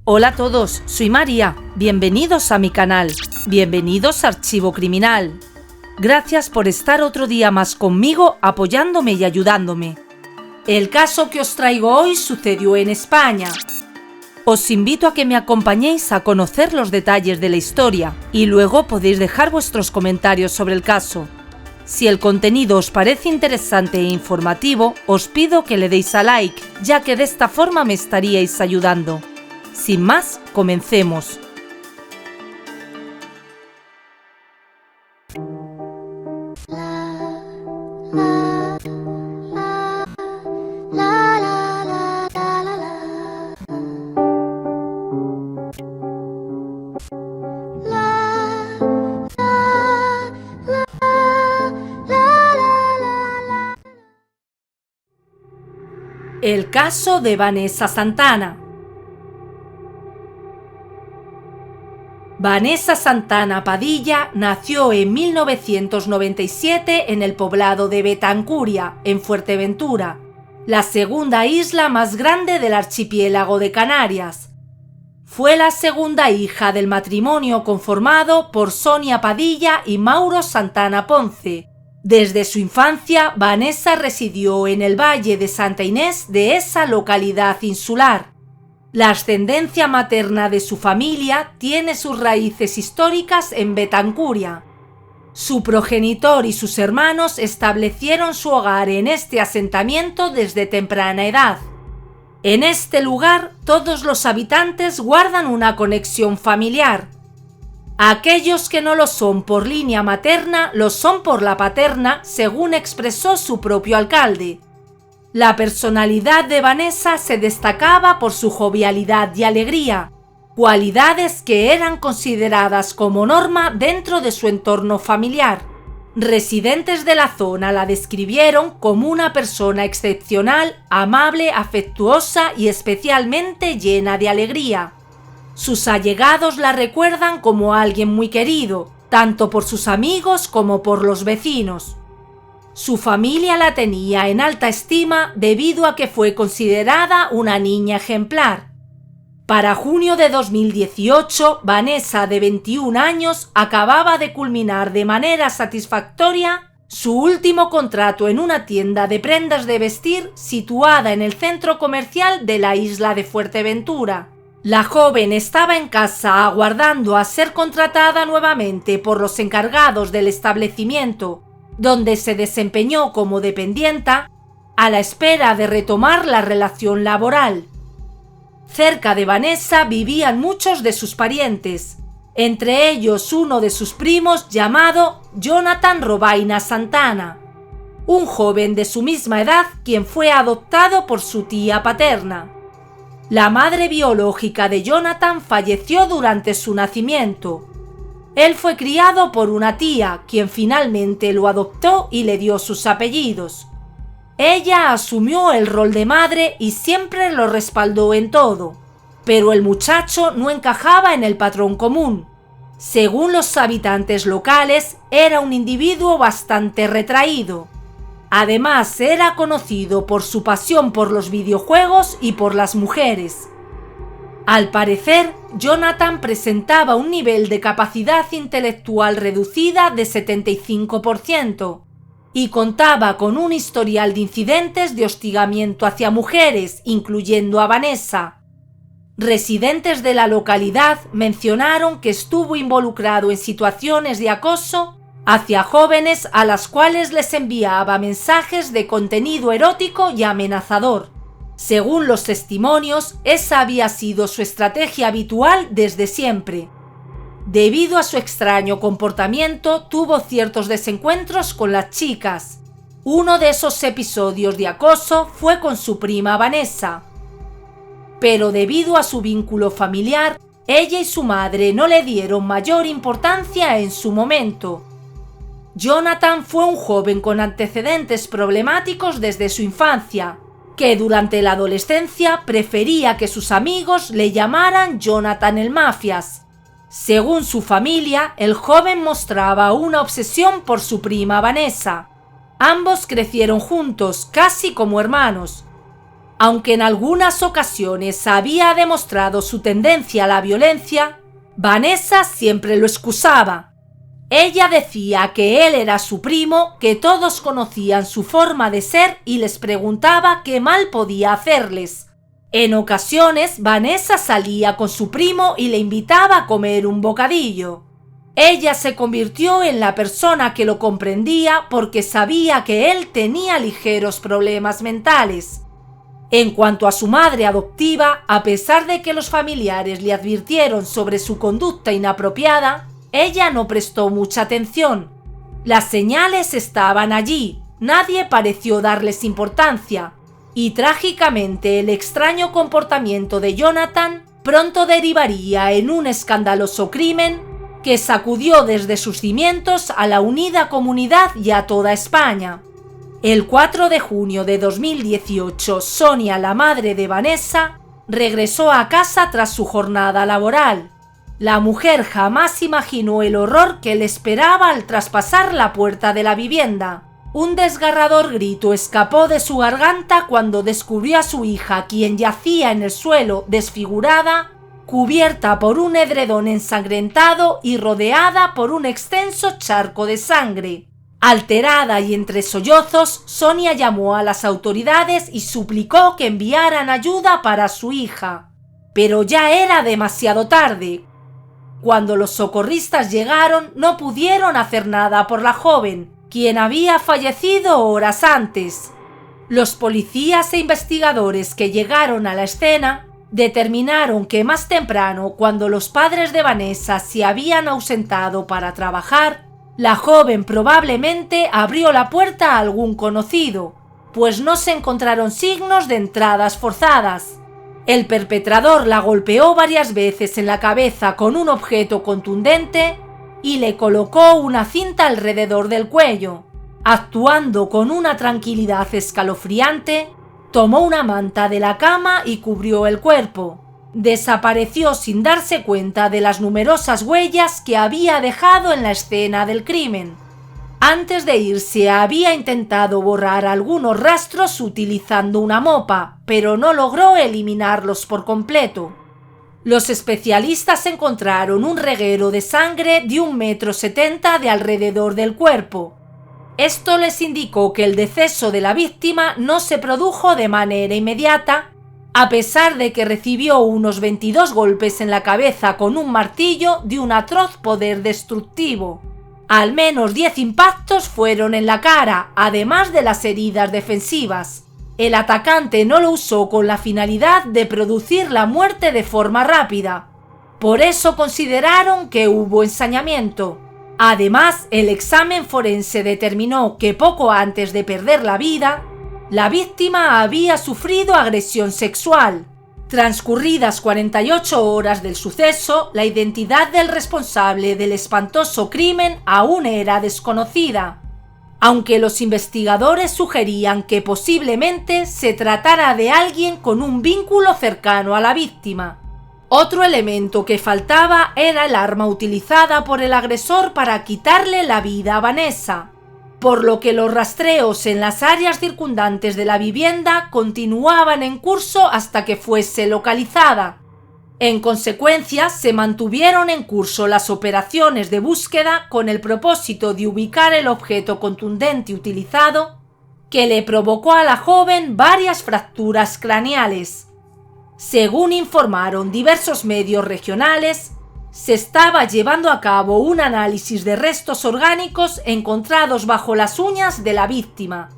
Hola a todos, soy María. Bienvenidos a mi canal. Bienvenidos a Archivo Criminal. Gracias por estar otro día más conmigo, apoyándome y ayudándome. El caso que os traigo hoy sucedió en España. Os invito a que me acompañéis a conocer los detalles de la historia y luego podéis dejar vuestros comentarios sobre el caso. Si el contenido os parece interesante e informativo, os pido que le deis a like, ya que de esta forma me estaríais ayudando. Sin más, comencemos. El caso de Vanessa Santana. Vanessa Santana Padilla nació en 1997 en el poblado de Betancuria, en Fuerteventura, la segunda isla más grande del archipiélago de Canarias. Fue la segunda hija del matrimonio conformado por Sonia Padilla y Mauro Santana Ponce. Desde su infancia, Vanessa residió en el Valle de Santa Inés de esa localidad insular. La ascendencia materna de su familia tiene sus raíces históricas en Betancuria. Su progenitor y sus hermanos establecieron su hogar en este asentamiento desde temprana edad. En este lugar, todos los habitantes guardan una conexión familiar. Aquellos que no lo son por línea materna, lo son por la paterna, según expresó su propio alcalde. La personalidad de Vanessa se destacaba por su jovialidad y alegría, cualidades que eran consideradas como norma dentro de su entorno familiar. Residentes de la zona la describieron como una persona excepcional, amable, afectuosa y especialmente llena de alegría. Sus allegados la recuerdan como alguien muy querido, tanto por sus amigos como por los vecinos. Su familia la tenía en alta estima debido a que fue considerada una niña ejemplar. Para junio de 2018, Vanessa, de 21 años, acababa de culminar de manera satisfactoria su último contrato en una tienda de prendas de vestir situada en el centro comercial de la isla de Fuerteventura. La joven estaba en casa aguardando a ser contratada nuevamente por los encargados del establecimiento, donde se desempeñó como dependienta, a la espera de retomar la relación laboral. Cerca de Vanessa vivían muchos de sus parientes, entre ellos uno de sus primos llamado Jonathan Robaina Santana, un joven de su misma edad quien fue adoptado por su tía paterna. La madre biológica de Jonathan falleció durante su nacimiento. Él fue criado por una tía, quien finalmente lo adoptó y le dio sus apellidos. Ella asumió el rol de madre y siempre lo respaldó en todo, pero el muchacho no encajaba en el patrón común. Según los habitantes locales, era un individuo bastante retraído. Además, era conocido por su pasión por los videojuegos y por las mujeres. Al parecer, Jonathan presentaba un nivel de capacidad intelectual reducida de 75% y contaba con un historial de incidentes de hostigamiento hacia mujeres, incluyendo a Vanessa. Residentes de la localidad mencionaron que estuvo involucrado en situaciones de acoso hacia jóvenes a las cuales les enviaba mensajes de contenido erótico y amenazador. Según los testimonios, esa había sido su estrategia habitual desde siempre. Debido a su extraño comportamiento, tuvo ciertos desencuentros con las chicas. Uno de esos episodios de acoso fue con su prima Vanessa. Pero debido a su vínculo familiar, ella y su madre no le dieron mayor importancia en su momento. Jonathan fue un joven con antecedentes problemáticos desde su infancia, que durante la adolescencia prefería que sus amigos le llamaran Jonathan el Mafias. Según su familia, el joven mostraba una obsesión por su prima Vanessa. Ambos crecieron juntos, casi como hermanos. Aunque en algunas ocasiones había demostrado su tendencia a la violencia, Vanessa siempre lo excusaba. Ella decía que él era su primo, que todos conocían su forma de ser y les preguntaba qué mal podía hacerles. En ocasiones, Vanessa salía con su primo y le invitaba a comer un bocadillo. Ella se convirtió en la persona que lo comprendía porque sabía que él tenía ligeros problemas mentales. En cuanto a su madre adoptiva, a pesar de que los familiares le advirtieron sobre su conducta inapropiada, ella no prestó mucha atención. Las señales estaban allí, nadie pareció darles importancia, y trágicamente el extraño comportamiento de Jonathan pronto derivaría en un escandaloso crimen que sacudió desde sus cimientos a la unida comunidad y a toda España. El 4 de junio de 2018, Sonia, la madre de Vanessa, regresó a casa tras su jornada laboral. La mujer jamás imaginó el horror que le esperaba al traspasar la puerta de la vivienda. Un desgarrador grito escapó de su garganta cuando descubrió a su hija, quien yacía en el suelo desfigurada, cubierta por un edredón ensangrentado y rodeada por un extenso charco de sangre. Alterada y entre sollozos, Sonia llamó a las autoridades y suplicó que enviaran ayuda para su hija. Pero ya era demasiado tarde. Cuando los socorristas llegaron, no pudieron hacer nada por la joven, quien había fallecido horas antes. Los policías e investigadores que llegaron a la escena determinaron que más temprano, cuando los padres de Vanessa se habían ausentado para trabajar, la joven probablemente abrió la puerta a algún conocido, pues no se encontraron signos de entradas forzadas. El perpetrador la golpeó varias veces en la cabeza con un objeto contundente y le colocó una cinta alrededor del cuello. Actuando con una tranquilidad escalofriante, tomó una manta de la cama y cubrió el cuerpo. Desapareció sin darse cuenta de las numerosas huellas que había dejado en la escena del crimen. Antes de irse había intentado borrar algunos rastros utilizando una mopa, pero no logró eliminarlos por completo. Los especialistas encontraron un reguero de sangre de 1,70 m de alrededor del cuerpo. Esto les indicó que el deceso de la víctima no se produjo de manera inmediata, a pesar de que recibió unos 22 golpes en la cabeza con un martillo de un atroz poder destructivo. Al menos 10 impactos fueron en la cara, además de las heridas defensivas. El atacante no lo usó con la finalidad de producir la muerte de forma rápida. Por eso consideraron que hubo ensañamiento. Además, el examen forense determinó que poco antes de perder la vida, la víctima había sufrido agresión sexual. Transcurridas 48 horas del suceso, la identidad del responsable del espantoso crimen aún era desconocida, aunque los investigadores sugerían que posiblemente se tratara de alguien con un vínculo cercano a la víctima. Otro elemento que faltaba era el arma utilizada por el agresor para quitarle la vida a Vanessa, por lo que los rastreos en las áreas circundantes de la vivienda continuaban en curso hasta que fuese localizada. En consecuencia, se mantuvieron en curso las operaciones de búsqueda con el propósito de ubicar el objeto contundente utilizado, que le provocó a la joven varias fracturas craneales. Según informaron diversos medios regionales, se estaba llevando a cabo un análisis de restos orgánicos encontrados bajo las uñas de la víctima.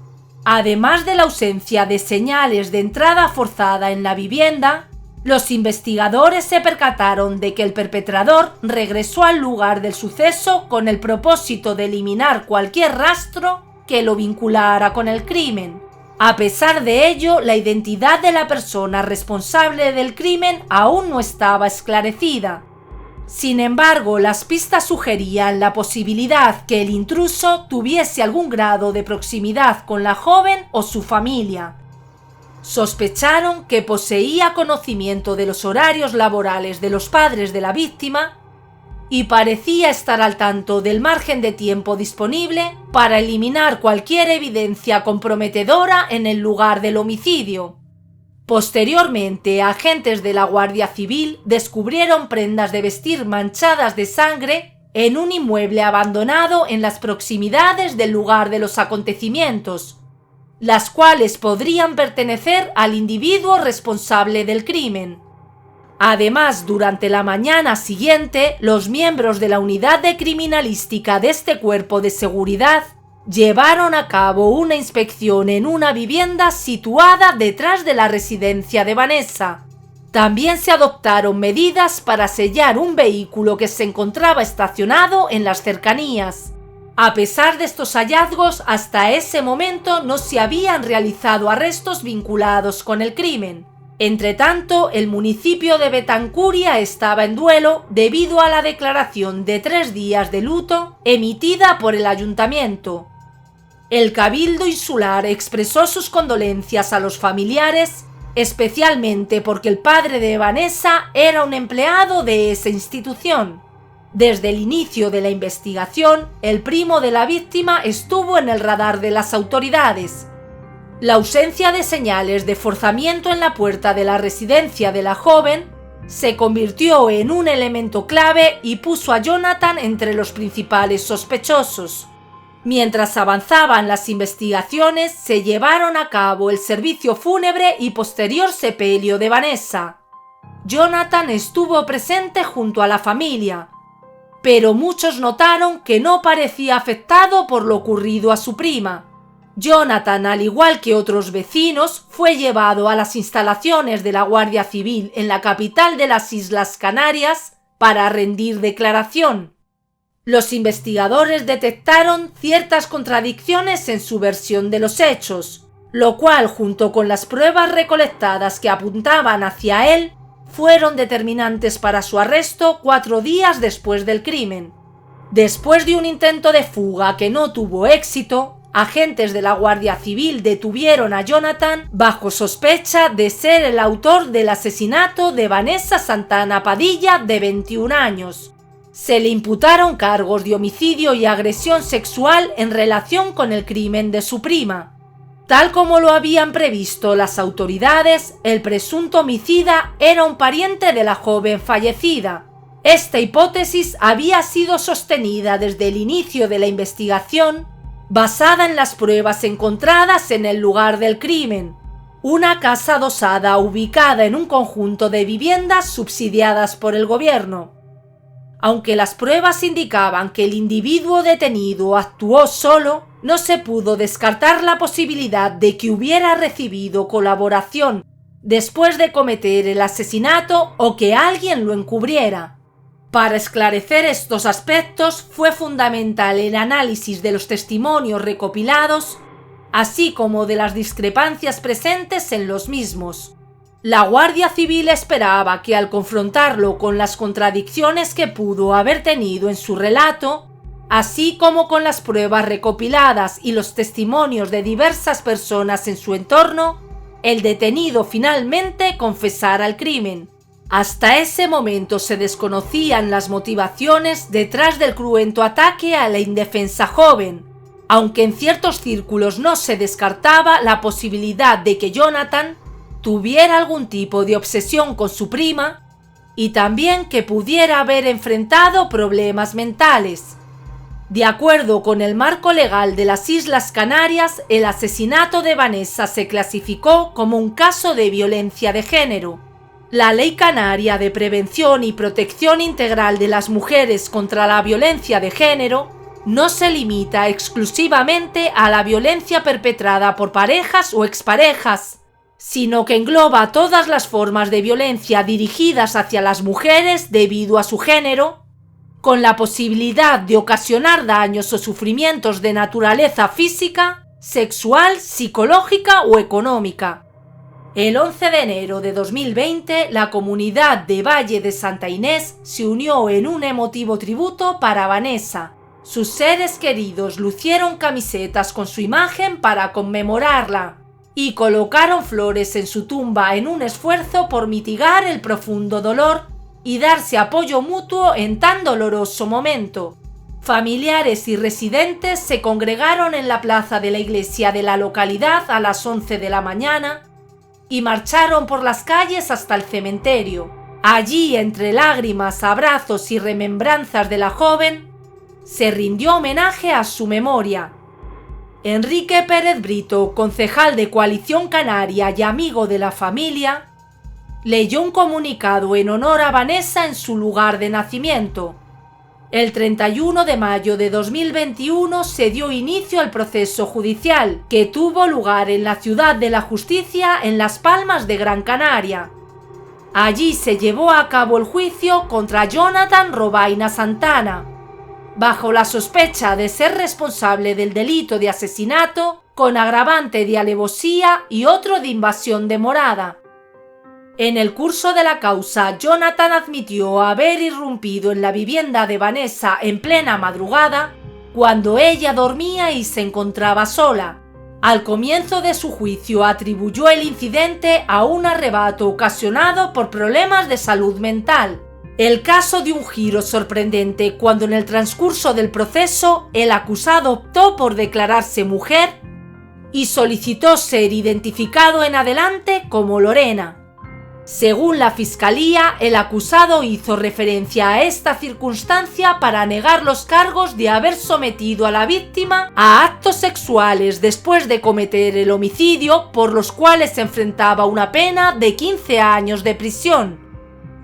Además de la ausencia de señales de entrada forzada en la vivienda, los investigadores se percataron de que el perpetrador regresó al lugar del suceso con el propósito de eliminar cualquier rastro que lo vinculara con el crimen. A pesar de ello, la identidad de la persona responsable del crimen aún no estaba esclarecida. Sin embargo, las pistas sugerían la posibilidad que el intruso tuviese algún grado de proximidad con la joven o su familia. Sospecharon que poseía conocimiento de los horarios laborales de los padres de la víctima y parecía estar al tanto del margen de tiempo disponible para eliminar cualquier evidencia comprometedora en el lugar del homicidio. Posteriormente, agentes de la Guardia Civil descubrieron prendas de vestir manchadas de sangre en un inmueble abandonado en las proximidades del lugar de los acontecimientos, las cuales podrían pertenecer al individuo responsable del crimen. Además, durante la mañana siguiente, los miembros de la unidad de criminalística de este cuerpo de seguridad llevaron a cabo una inspección en una vivienda situada detrás de la residencia de Vanessa. También se adoptaron medidas para sellar un vehículo que se encontraba estacionado en las cercanías. A pesar de estos hallazgos, hasta ese momento no se habían realizado arrestos vinculados con el crimen. Entretanto, el municipio de Betancuria estaba en duelo debido a la declaración de 3 días de luto emitida por el ayuntamiento. El Cabildo Insular expresó sus condolencias a los familiares, especialmente porque el padre de Vanessa era un empleado de esa institución. Desde el inicio de la investigación, el primo de la víctima estuvo en el radar de las autoridades. La ausencia de señales de forzamiento en la puerta de la residencia de la joven se convirtió en un elemento clave y puso a Jonathan entre los principales sospechosos. Mientras avanzaban las investigaciones, se llevaron a cabo el servicio fúnebre y posterior sepelio de Vanessa. Jonathan estuvo presente junto a la familia, pero muchos notaron que no parecía afectado por lo ocurrido a su prima. Jonathan, al igual que otros vecinos, fue llevado a las instalaciones de la Guardia Civil en la capital de las Islas Canarias para rendir declaración. Los investigadores detectaron ciertas contradicciones en su versión de los hechos, lo cual, junto con las pruebas recolectadas que apuntaban hacia él, fueron determinantes para su arresto 4 días después del crimen. Después de un intento de fuga que no tuvo éxito, agentes de la Guardia Civil detuvieron a Jonathan bajo sospecha de ser el autor del asesinato de Vanessa Santana Padilla, de 21 años. Se le imputaron cargos de homicidio y agresión sexual en relación con el crimen de su prima. Tal como lo habían previsto las autoridades, el presunto homicida era un pariente de la joven fallecida. Esta hipótesis había sido sostenida desde el inicio de la investigación, basada en las pruebas encontradas en el lugar del crimen, una casa adosada ubicada en un conjunto de viviendas subsidiadas por el gobierno. Aunque las pruebas indicaban que el individuo detenido actuó solo, no se pudo descartar la posibilidad de que hubiera recibido colaboración después de cometer el asesinato o que alguien lo encubriera. Para esclarecer estos aspectos fue fundamental el análisis de los testimonios recopilados, así como de las discrepancias presentes en los mismos. La Guardia Civil esperaba que al confrontarlo con las contradicciones que pudo haber tenido en su relato, así como con las pruebas recopiladas y los testimonios de diversas personas en su entorno, el detenido finalmente confesara el crimen. Hasta ese momento se desconocían las motivaciones detrás del cruento ataque a la indefensa joven, aunque en ciertos círculos no se descartaba la posibilidad de que Jonathan tuviera algún tipo de obsesión con su prima y también que pudiera haber enfrentado problemas mentales. De acuerdo con el marco legal de las Islas Canarias, el asesinato de Vanessa se clasificó como un caso de violencia de género. La Ley Canaria de Prevención y Protección Integral de las Mujeres contra la Violencia de Género no se limita exclusivamente a la violencia perpetrada por parejas o exparejas, sino que engloba todas las formas de violencia dirigidas hacia las mujeres debido a su género, con la posibilidad de ocasionar daños o sufrimientos de naturaleza física, sexual, psicológica o económica. El 11 de enero de 2020, la comunidad de Valle de Santa Inés se unió en un emotivo tributo para Vanessa. Sus seres queridos lucieron camisetas con su imagen para conmemorarla y colocaron flores en su tumba en un esfuerzo por mitigar el profundo dolor y darse apoyo mutuo en tan doloroso momento. Familiares y residentes se congregaron en la plaza de la iglesia de la localidad a las 11 de la mañana y marcharon por las calles hasta el cementerio. Allí, entre lágrimas, abrazos y remembranzas de la joven, se rindió homenaje a su memoria. Enrique Pérez Brito, concejal de Coalición Canaria y amigo de la familia, leyó un comunicado en honor a Vanessa en su lugar de nacimiento. El 31 de mayo de 2021 se dio inicio al proceso judicial, que tuvo lugar en la Ciudad de la Justicia en Las Palmas de Gran Canaria. Allí se llevó a cabo el juicio contra Jonathan Robaina Santana, bajo la sospecha de ser responsable del delito de asesinato con agravante de alevosía y otro de invasión de morada. En el curso de la causa, Jonathan admitió haber irrumpido en la vivienda de Vanessa en plena madrugada, cuando ella dormía y se encontraba sola. Al comienzo de su juicio atribuyó el incidente a un arrebato ocasionado por problemas de salud mental. El caso dio un giro sorprendente cuando en el transcurso del proceso el acusado optó por declararse mujer y solicitó ser identificado en adelante como Lorena. Según la Fiscalía, el acusado hizo referencia a esta circunstancia para negar los cargos de haber sometido a la víctima a actos sexuales después de cometer el homicidio, por los cuales se enfrentaba una pena de 15 años de prisión.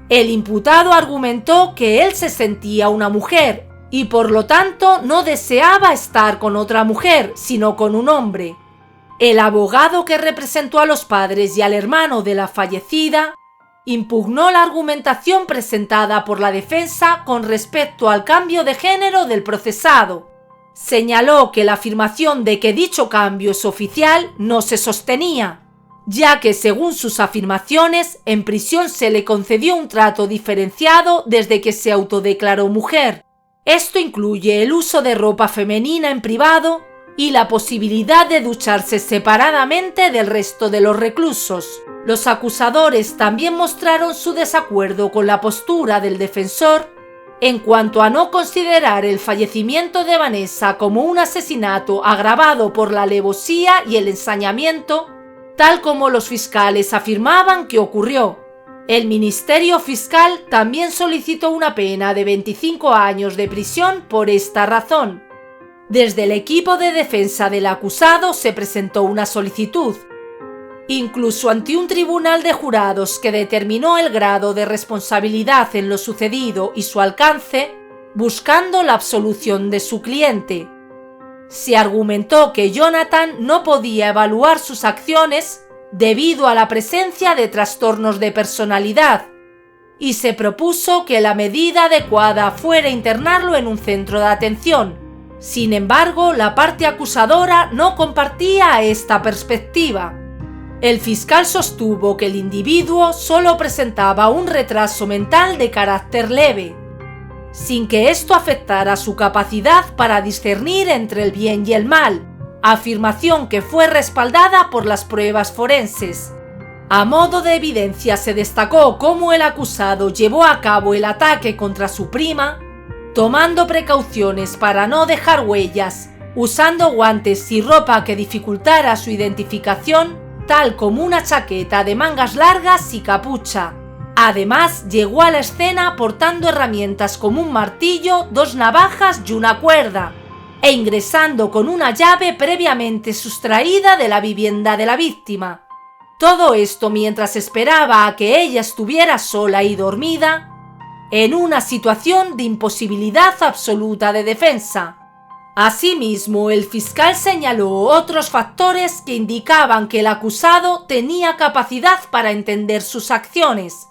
El imputado argumentó que él se sentía una mujer y por lo tanto no deseaba estar con otra mujer, sino con un hombre. El abogado que representó a los padres y al hermano de la fallecida impugnó la argumentación presentada por la defensa con respecto al cambio de género del procesado. Señaló que la afirmación de que dicho cambio es oficial no se sostenía, ya que según sus afirmaciones, en prisión se le concedió un trato diferenciado desde que se autodeclaró mujer. Esto incluye el uso de ropa femenina en privado y la posibilidad de ducharse separadamente del resto de los reclusos. Los acusadores también mostraron su desacuerdo con la postura del defensor en cuanto a no considerar el fallecimiento de Vanessa como un asesinato agravado por la alevosía y el ensañamiento, tal como los fiscales afirmaban que ocurrió. El Ministerio Fiscal también solicitó una pena de 25 años de prisión por esta razón. Desde el equipo de defensa del acusado se presentó una solicitud, incluso ante un tribunal de jurados que determinó el grado de responsabilidad en lo sucedido y su alcance, buscando la absolución de su cliente. Se argumentó que Jonathan no podía evaluar sus acciones debido a la presencia de trastornos de personalidad, y se propuso que la medida adecuada fuera internarlo en un centro de atención. Sin embargo, la parte acusadora no compartía esta perspectiva. El fiscal sostuvo que el individuo solo presentaba un retraso mental de carácter leve, sin que esto afectara su capacidad para discernir entre el bien y el mal, afirmación que fue respaldada por las pruebas forenses. A modo de evidencia se destacó cómo el acusado llevó a cabo el ataque contra su prima, tomando precauciones para no dejar huellas, usando guantes y ropa que dificultara su identificación, tal como una chaqueta de mangas largas y capucha. Además, llegó a la escena portando herramientas como un martillo, 2 navajas y una cuerda, e ingresando con una llave previamente sustraída de la vivienda de la víctima. Todo esto mientras esperaba a que ella estuviera sola y dormida, en una situación de imposibilidad absoluta de defensa. Asimismo, el fiscal señaló otros factores que indicaban que el acusado tenía capacidad para entender sus acciones.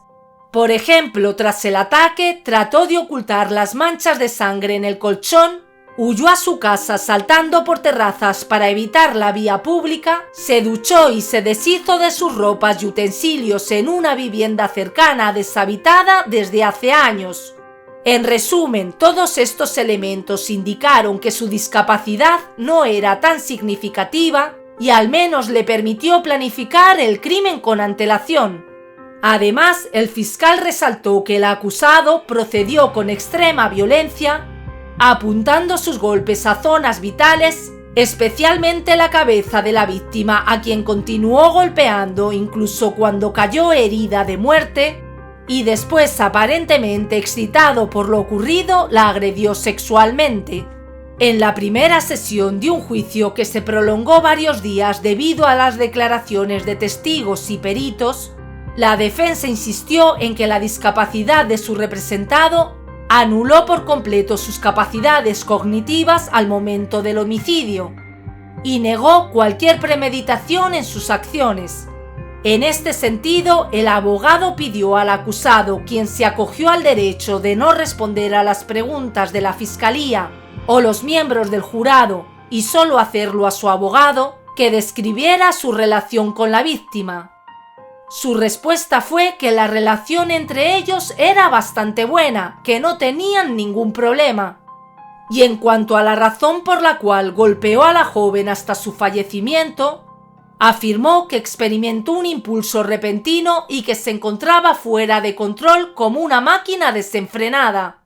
Por ejemplo, tras el ataque, trató de ocultar las manchas de sangre en el colchón, huyó a su casa saltando por terrazas para evitar la vía pública, se duchó y se deshizo de sus ropas y utensilios en una vivienda cercana deshabitada desde hace años. En resumen, todos estos elementos indicaron que su discapacidad no era tan significativa y al menos le permitió planificar el crimen con antelación. Además, el fiscal resaltó que el acusado procedió con extrema violencia, apuntando sus golpes a zonas vitales especialmente la cabeza de la víctima, a quien continuó golpeando incluso cuando cayó herida de muerte, y después, aparentemente excitado por lo ocurrido, la agredió sexualmente. En la primera sesión de un juicio que se prolongó varios días debido a las declaraciones de testigos y peritos, la defensa insistió en que la discapacidad de su representado anuló por completo sus capacidades cognitivas al momento del homicidio y negó cualquier premeditación en sus acciones. En este sentido, el abogado pidió al acusado, quien se acogió al derecho de no responder a las preguntas de la fiscalía o los miembros del jurado y solo hacerlo a su abogado, que describiera su relación con la víctima. Su respuesta fue que la relación entre ellos era bastante buena, que no tenían ningún problema. Y en cuanto a la razón por la cual golpeó a la joven hasta su fallecimiento, afirmó que experimentó un impulso repentino y que se encontraba fuera de control como una máquina desenfrenada.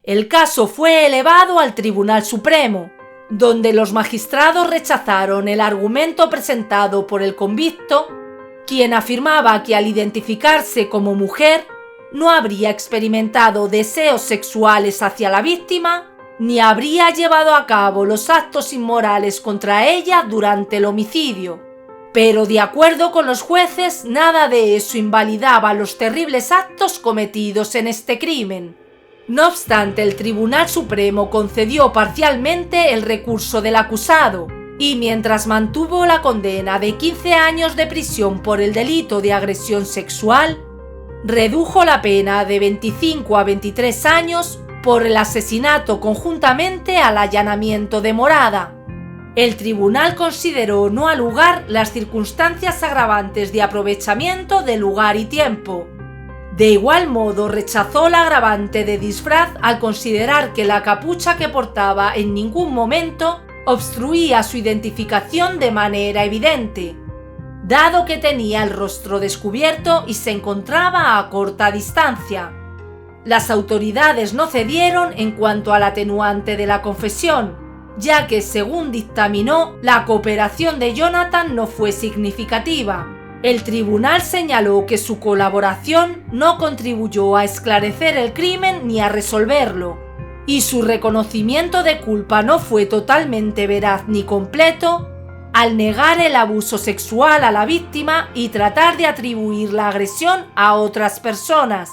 El caso fue elevado al Tribunal Supremo, donde los magistrados rechazaron el argumento presentado por el convicto, quien afirmaba que al identificarse como mujer no habría experimentado deseos sexuales hacia la víctima ni habría llevado a cabo los actos inmorales contra ella durante el homicidio. Pero de acuerdo con los jueces, nada de eso invalidaba los terribles actos cometidos en este crimen. No obstante, el Tribunal Supremo concedió parcialmente el recurso del acusado, y mientras mantuvo la condena de 15 años de prisión por el delito de agresión sexual, redujo la pena de 25 a 23 años por el asesinato conjuntamente al allanamiento de morada. El tribunal consideró no al lugar las circunstancias agravantes de aprovechamiento de lugar y tiempo. De igual modo, rechazó la agravante de disfraz al considerar que la capucha que portaba en ningún momento obstruía su identificación de manera evidente, dado que tenía el rostro descubierto y se encontraba a corta distancia. Las autoridades no cedieron en cuanto al atenuante de la confesión, ya que, según dictaminó, la cooperación de Jonathan no fue significativa. El tribunal señaló que su colaboración no contribuyó a esclarecer el crimen ni a resolverlo, y su reconocimiento de culpa no fue totalmente veraz ni completo al negar el abuso sexual a la víctima y tratar de atribuir la agresión a otras personas.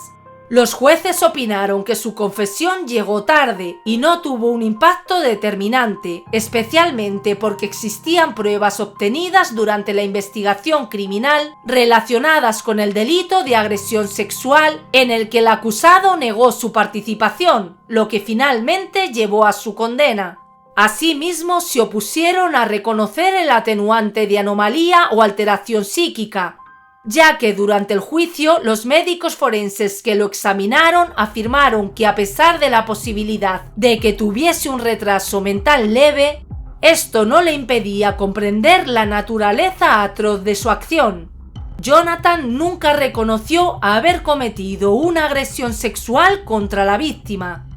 Los jueces opinaron que su confesión llegó tarde y no tuvo un impacto determinante, especialmente porque existían pruebas obtenidas durante la investigación criminal relacionadas con el delito de agresión sexual en el que el acusado negó su participación, lo que finalmente llevó a su condena. Asimismo, se opusieron a reconocer el atenuante de anomalía o alteración psíquica, ya que durante el juicio los médicos forenses que lo examinaron afirmaron que a pesar de la posibilidad de que tuviese un retraso mental leve, esto no le impedía comprender la naturaleza atroz de su acción. Jonathan nunca reconoció haber cometido una agresión sexual contra la víctima.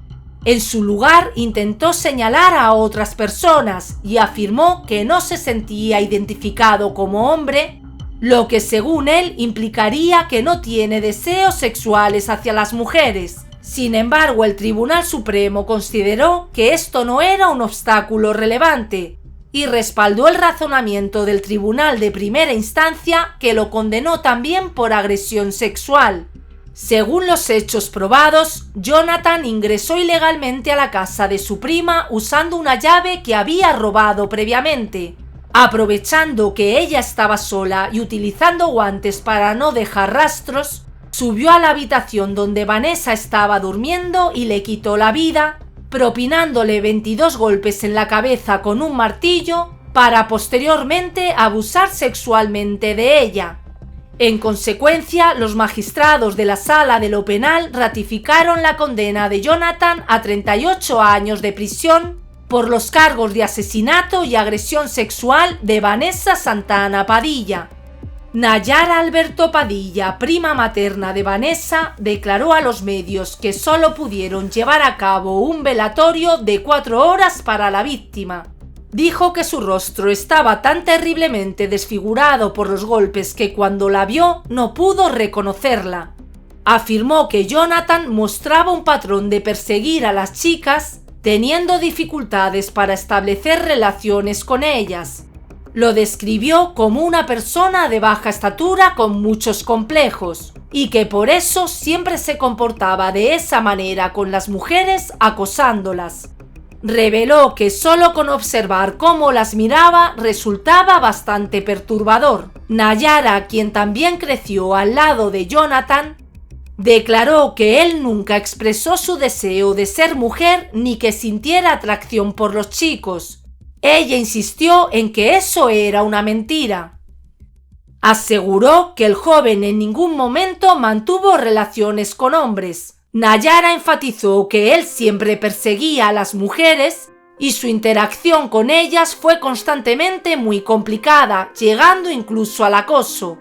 En su lugar, intentó señalar a otras personas y afirmó que no se sentía identificado como hombre, lo que según él implicaría que no tiene deseos sexuales hacia las mujeres. Sin embargo, el Tribunal Supremo consideró que esto no era un obstáculo relevante y respaldó el razonamiento del Tribunal de Primera Instancia, que lo condenó también por agresión sexual. Según los hechos probados, Jonathan ingresó ilegalmente a la casa de su prima usando una llave que había robado previamente. Aprovechando que ella estaba sola y utilizando guantes para no dejar rastros, subió a la habitación donde Vanessa estaba durmiendo y le quitó la vida, propinándole 22 golpes en la cabeza con un martillo para posteriormente abusar sexualmente de ella. En consecuencia, los magistrados de la Sala de lo Penal ratificaron la condena de Jonathan a 38 años de prisión por los cargos de asesinato y agresión sexual de Vanessa Santana Padilla. Nayara Alberto Padilla, prima materna de Vanessa, declaró a los medios que solo pudieron llevar a cabo un velatorio de 4 horas para la víctima, Dijo que su rostro estaba tan terriblemente desfigurado por los golpes que cuando la vio no pudo reconocerla. Afirmó que Jonathan mostraba un patrón de perseguir a las chicas, teniendo dificultades para establecer relaciones con ellas. Lo describió como una persona de baja estatura con muchos complejos, y que por eso siempre se comportaba de esa manera con las mujeres, acosándolas. Reveló que solo con observar cómo las miraba resultaba bastante perturbador. Nayara, quien también creció al lado de Jonathan, declaró que él nunca expresó su deseo de ser mujer ni que sintiera atracción por los chicos. Ella insistió en que eso era una mentira. Aseguró que el joven en ningún momento mantuvo relaciones con hombres. Nayara enfatizó que él siempre perseguía a las mujeres y su interacción con ellas fue constantemente muy complicada, llegando incluso al acoso.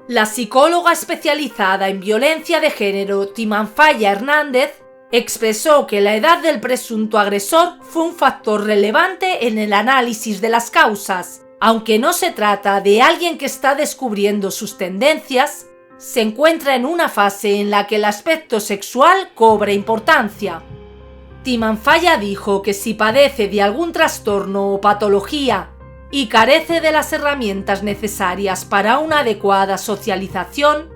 La psicóloga especializada en violencia de género Timanfaya Hernández expresó que la edad del presunto agresor fue un factor relevante en el análisis de las causas. Aunque no se trata de alguien que está descubriendo sus tendencias, se encuentra en una fase en la que el aspecto sexual cobra importancia. Timanfaya dijo que si padece de algún trastorno o patología y carece de las herramientas necesarias para una adecuada socialización,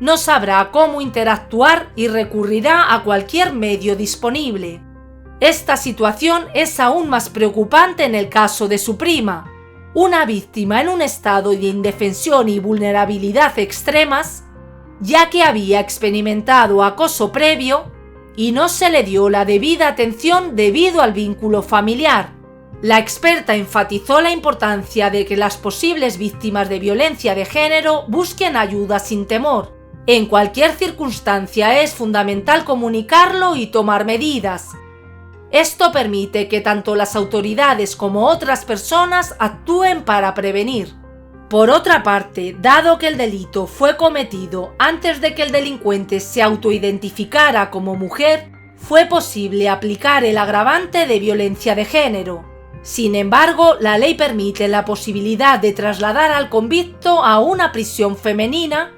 no sabrá cómo interactuar y recurrirá a cualquier medio disponible. Esta situación es aún más preocupante en el caso de su prima, una víctima en un estado de indefensión y vulnerabilidad extremas, ya que había experimentado acoso previo y no se le dio la debida atención debido al vínculo familiar. La experta enfatizó la importancia de que las posibles víctimas de violencia de género busquen ayuda sin temor. En cualquier circunstancia es fundamental comunicarlo y tomar medidas. Esto permite que tanto las autoridades como otras personas actúen para prevenir. Por otra parte, dado que el delito fue cometido antes de que el delincuente se autoidentificara como mujer, fue posible aplicar el agravante de violencia de género. Sin embargo, la ley permite la posibilidad de trasladar al convicto a una prisión femenina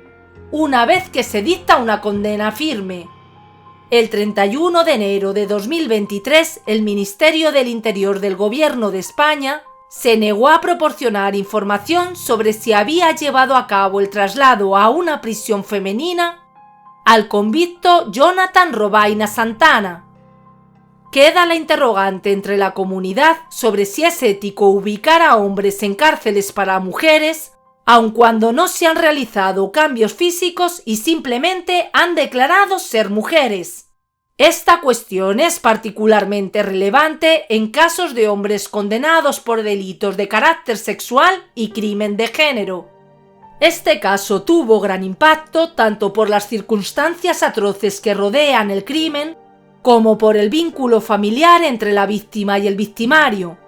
una vez que se dicta una condena firme. El 31 de enero de 2023, el Ministerio del Interior del Gobierno de España se negó a proporcionar información sobre si había llevado a cabo el traslado a una prisión femenina al convicto Jonathan Robaina Santana. Queda la interrogante entre la comunidad sobre si es ético ubicar a hombres en cárceles para mujeres, aun cuando no se han realizado cambios físicos y simplemente han declarado ser mujeres. Esta cuestión es particularmente relevante en casos de hombres condenados por delitos de carácter sexual y crimen de género. Este caso tuvo gran impacto tanto por las circunstancias atroces que rodean el crimen, como por el vínculo familiar entre la víctima y el victimario.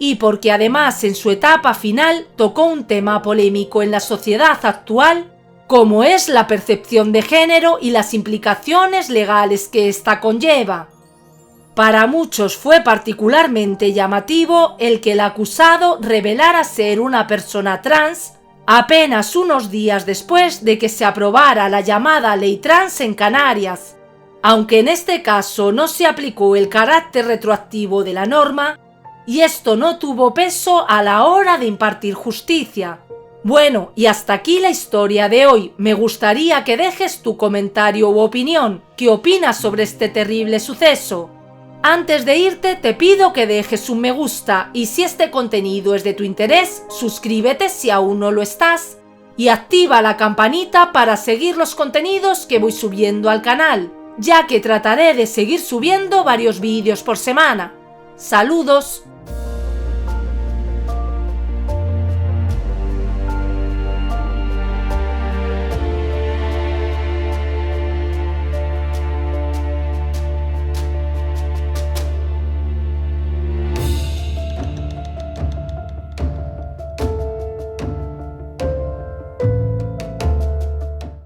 Y porque además en su etapa final tocó un tema polémico en la sociedad actual, como es la percepción de género y las implicaciones legales que ésta conlleva. Para muchos fue particularmente llamativo el que el acusado revelara ser una persona trans apenas unos días después de que se aprobara la llamada Ley Trans en Canarias. Aunque en este caso no se aplicó el carácter retroactivo de la norma, y esto no tuvo peso a la hora de impartir justicia. Bueno, y hasta aquí la historia de hoy. Me gustaría que dejes tu comentario u opinión. ¿Qué opinas sobre este terrible suceso? Antes de irte te pido que dejes un me gusta y si este contenido es de tu interés, suscríbete si aún no lo estás y activa la campanita para seguir los contenidos que voy subiendo al canal, ya que trataré de seguir subiendo varios vídeos por semana. ¡Saludos!